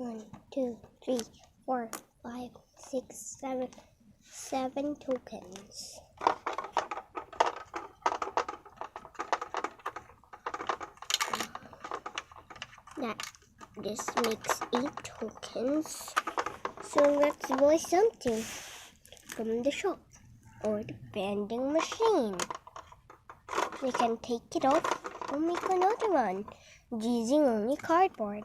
1, 2, 3, 4, 5, 6, 7. 7 tokens. This makes 8 tokens. So let's buy something from the shop or the vending machine. We can take it off and make another one using only cardboard.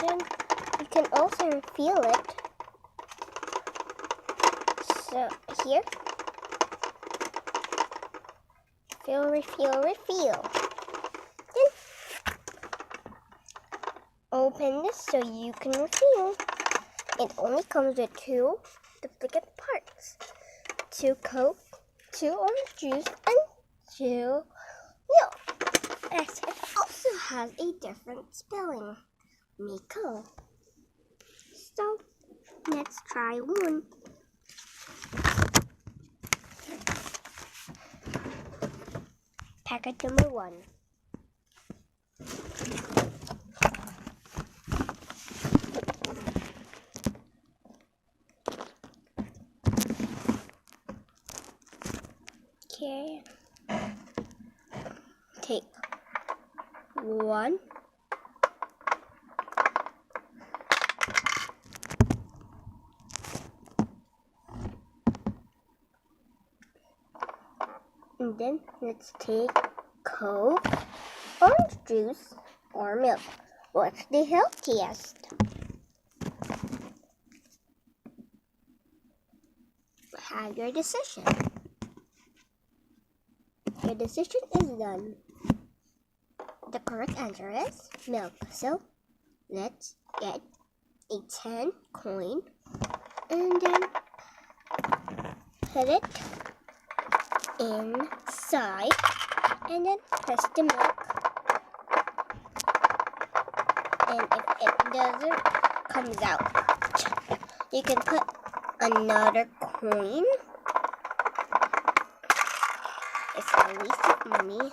Then we can also refill it. So here, refill. Then open this so you can refill. It only comes with 2 duplicate parts: 2 Coke, 2 orange juice, and 2 milk. It also has a different spelling, Miko. So let's try one. Packet number 1. Okay. Take 1. And then let's take Coke, orange juice, or milk. What's the healthiest? Have your decision. Your decision is done. The correct answer is milk. So let's get a 10 coin and then put it inside and then press the milk. And if it doesn't come out, you can put another coin. It's a waste of money.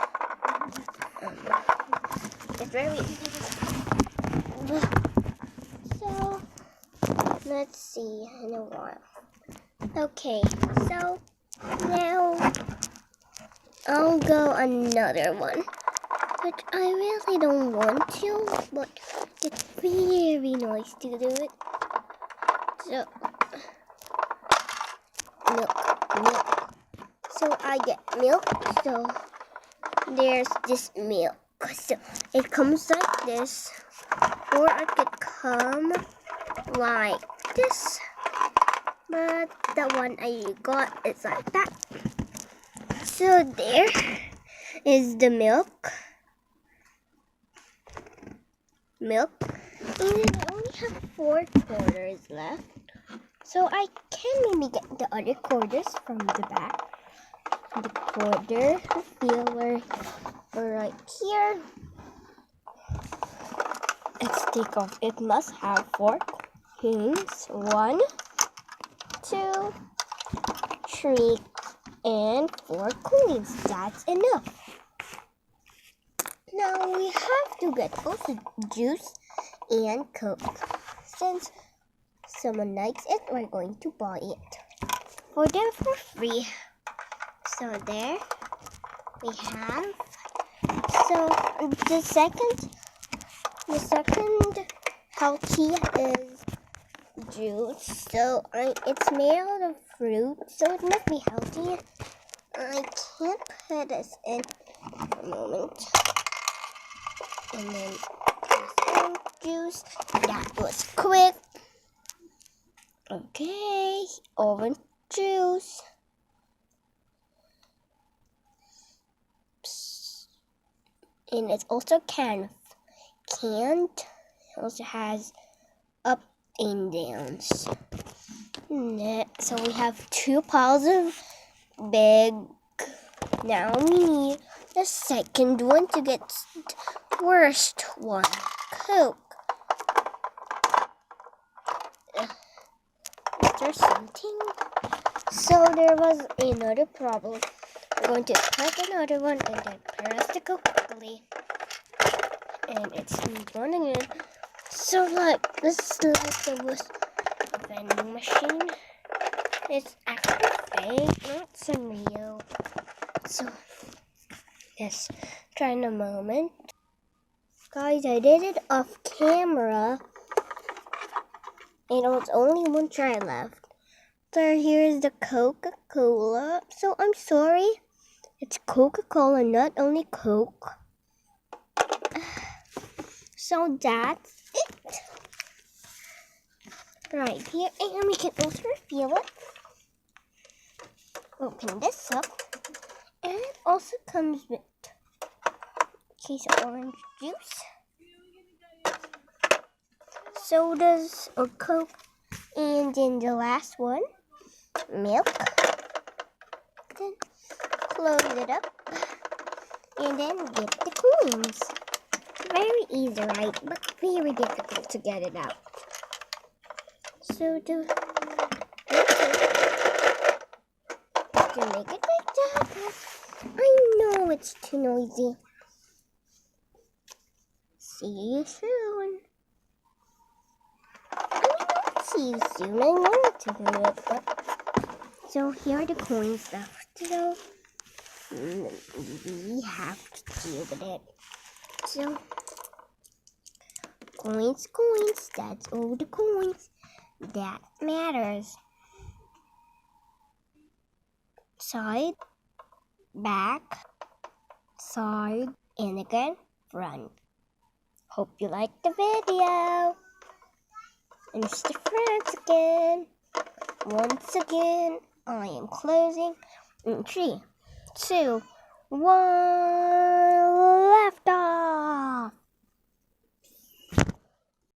It's very so let's see in a while. Okay, so now I'll go another one, but I really don't want to, but it's very nice to do it. So milk. So I get milk. So there's this milk. So it comes like this, or it could come like this. But the one I got is like that. So there is the milk. And I only have 4 quarters left. So I can maybe get the other quarters from the back. The quarter filler right here. Let's take off. It must have 4 coins. 1, 2, 3, and 4 coins. That's enough. Now we have to get also juice and Coke. Since someone likes it, we're going to buy it for them for free. So there we have. So the second healthy is juice. So it's made out of fruit, so it must be healthy. I can't put this in for a moment. And then orange juice. That was quick. Okay, orange juice. And it's also canned. It also has up and downs. So we have 2 piles of big. Now we need the second one to get worst one. Coke. Is there something? So there was another problem. We're going to cut another one and then press the Coke quickly. And it's running in. So like this is like a vending machine. It's actually fake, not some real. So yes, try in a moment. Guys, I did it off camera. And it was only one try left. So here's the Coca-Cola. So I'm sorry. It's Coca-Cola, not only Coke. So that's it. Right here. And we can also refill it. Open this up. And it also comes with a case of orange juice, sodas or Coke, and then the last one, milk. Then close it up and then get the coins. Very easy, right? But very difficult to get it out. So to make it like that, I know it's too noisy. See you soon. I mean, not see you soon. I wanted to do it, but so here are the coins left. So we have to deal with it. So coins, that's all the coins that matters. Side, back, side, and again, front. Hope you liked the video. And Mr. Friends again. Once again, I am closing in 3, 2, 1, left.